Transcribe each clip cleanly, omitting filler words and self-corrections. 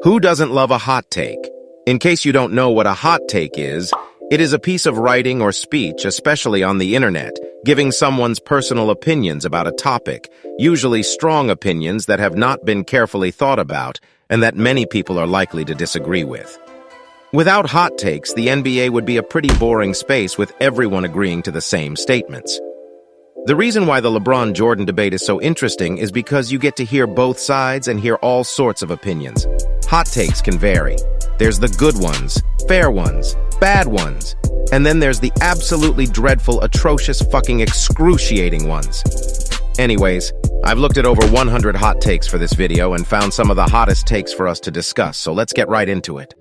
Who doesn't love a hot take? In case you don't know what a hot take is, it is a piece of writing or speech, especially on the internet, giving someone's personal opinions about a topic, usually strong opinions that have not been carefully thought about and that many people are likely to disagree with. Without hot takes, the NBA would be a pretty boring space with everyone agreeing to the same statements. The reason why the LeBron-Jordan debate is so interesting is because you get to hear both sides and hear all sorts of opinions. Hot takes can vary. There's the good ones, fair ones, bad ones, and then there's the absolutely dreadful, atrocious, fucking excruciating ones. Anyways, I've looked at over 100 hot takes for this video and found some of the hottest takes for us to discuss, so let's get right into it.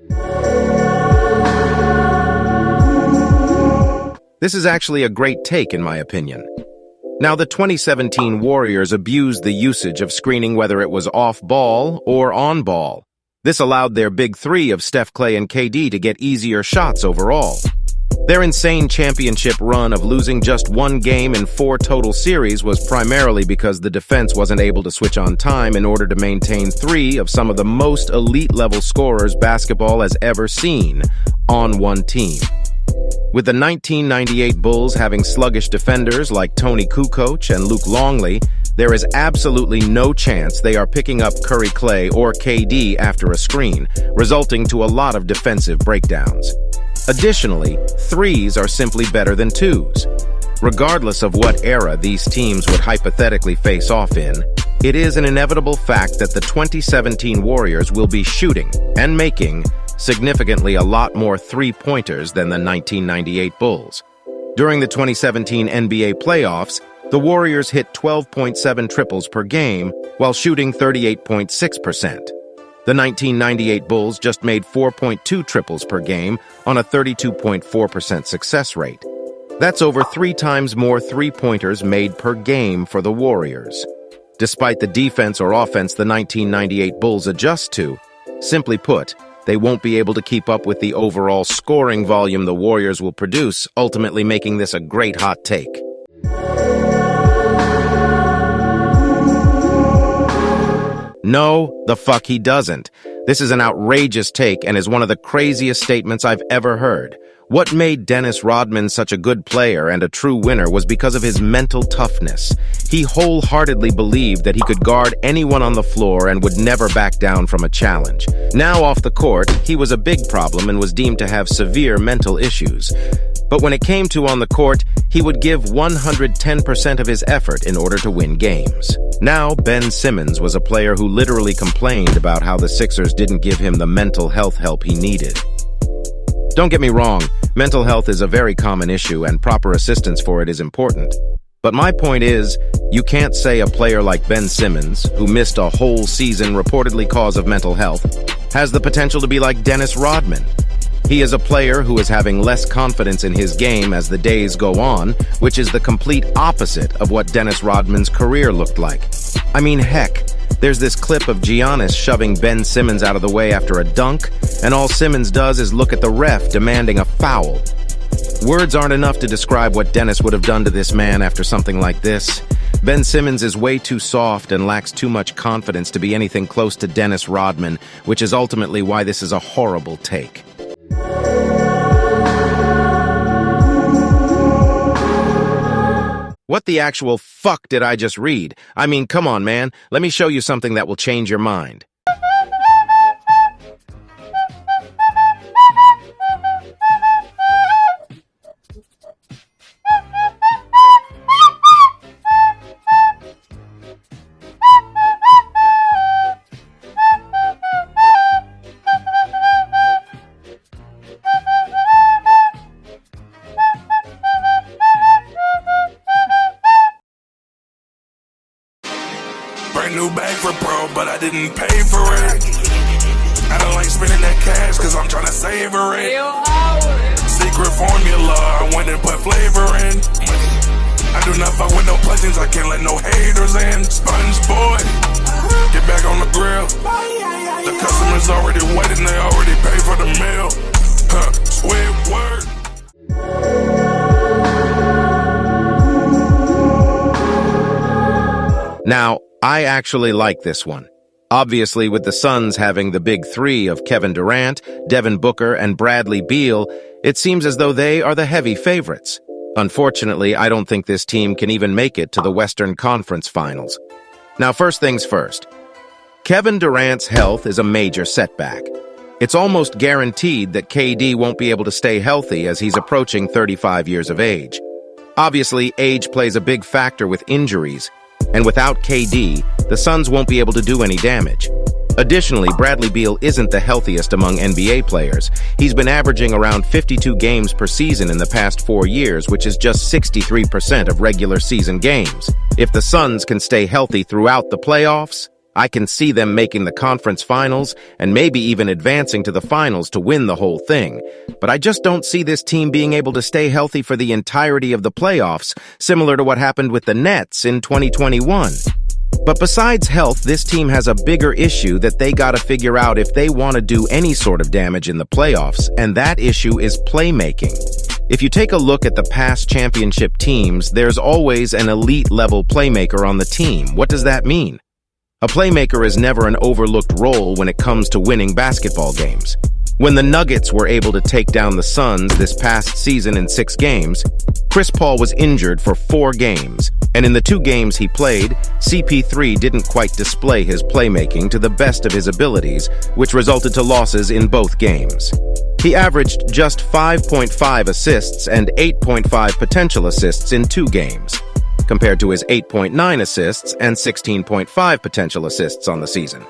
This is actually a great take in my opinion. Now, the 2017 Warriors abused the usage of screening whether it was off-ball or on-ball. This allowed their big three of Steph, Clay, and KD to get easier shots overall. Their insane championship run of losing just one game in 4 total series was primarily because the defense wasn't able to switch on time in order to maintain 3 of some of the most elite-level scorers basketball has ever seen on one team. With the 1998 Bulls having sluggish defenders like Tony Kukoc and Luke Longley, there is absolutely no chance they are picking up Curry, Clay, or KD after a screen, resulting to a lot of defensive breakdowns. Additionally, 3s are simply better than 2s. Regardless of what era these teams would hypothetically face off in, it is an inevitable fact that the 2017 Warriors will be shooting and making significantly a lot more three-pointers than the 1998 Bulls. During the 2017 NBA playoffs, the Warriors hit 12.7 triples per game while shooting 38.6%. The 1998 Bulls just made 4.2 triples per game on a 32.4% success rate. That's over 3 times more three-pointers made per game for the Warriors. Despite the defense or offense the 1998 Bulls adjust to, simply put, they won't be able to keep up with the overall scoring volume the Warriors will produce, ultimately making this a great hot take. No, the fuck he doesn't. This is an outrageous take and is one of the craziest statements I've ever heard. What made Dennis Rodman such a good player and a true winner was because of his mental toughness. He wholeheartedly believed that he could guard anyone on the floor and would never back down from a challenge. Now off the court, he was a big problem and was deemed to have severe mental issues. But when it came to on the court, he would give 110% of his effort in order to win games. Now, Ben Simmons was a player who literally complained about how the Sixers didn't give him the mental health help he needed. Don't get me wrong, mental health is a very common issue and proper assistance for it is important. But my point is, you can't say a player like Ben Simmons, who missed a whole season reportedly cause of mental health, has the potential to be like Dennis Rodman. He is a player who is having less confidence in his game as the days go on, which is the complete opposite of what Dennis Rodman's career looked like. I mean, heck, there's this clip of Giannis shoving Ben Simmons out of the way after a dunk, and all Simmons does is look at the ref demanding a foul. Words aren't enough to describe what Dennis would have done to this man after something like this. Ben Simmons is way too soft and lacks too much confidence to be anything close to Dennis Rodman, which is ultimately why this is a horrible take. What the actual fuck did I just read? I mean, come on, man. Let me show you something that will change your mind. Brand new bag for pro, but I didn't pay for it. I don't like spending that cash, cause I'm tryna savor it. Secret formula, I went and put flavor in. I do not fuck with no pleasures, I can't let no haters in. Sponge boy, get back on the grill. The customers already waiting, they already paid for the meal. Sweet word. Now, I actually like this one. Obviously, with the Suns having the big three of Kevin Durant, Devin Booker, and Bradley Beal, it seems as though they are the heavy favorites. Unfortunately, I don't think this team can even make it to the Western Conference Finals. Now, first things first. Kevin Durant's health is a major setback. It's almost guaranteed that KD won't be able to stay healthy as he's approaching 35 years of age. Obviously, age plays a big factor with injuries, and without KD, the Suns won't be able to do any damage. Additionally, Bradley Beal isn't the healthiest among NBA players. He's been averaging around 52 games per season in the past 4 years, which is just 63% of regular season games. If the Suns can stay healthy throughout the playoffs, I can see them making the conference finals and maybe even advancing to the finals to win the whole thing. But I just don't see this team being able to stay healthy for the entirety of the playoffs, similar to what happened with the Nets in 2021. But besides health, this team has a bigger issue that they gotta figure out if they want to do any sort of damage in the playoffs, and that issue is playmaking. If you take a look at the past championship teams, there's always an elite-level playmaker on the team. What does that mean? A playmaker is never an overlooked role when it comes to winning basketball games. When the Nuggets were able to take down the Suns this past season in 6 games, Chris Paul was injured for 4 games, and in the 2 games he played, CP3 didn't quite display his playmaking to the best of his abilities, which resulted to losses in both games. He averaged just 5.5 assists and 8.5 potential assists in 2 games, compared to his 8.9 assists and 16.5 potential assists on the season.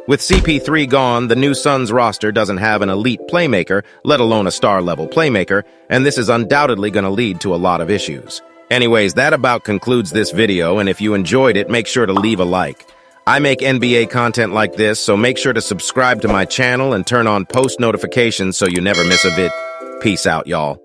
With CP3 gone, the new Suns roster doesn't have an elite playmaker, let alone a star-level playmaker, and this is undoubtedly going to lead to a lot of issues. Anyways, that about concludes this video, and if you enjoyed it, make sure to leave a like. I make NBA content like this, so make sure to subscribe to my channel and turn on post notifications so you never miss a vid. Peace out, y'all.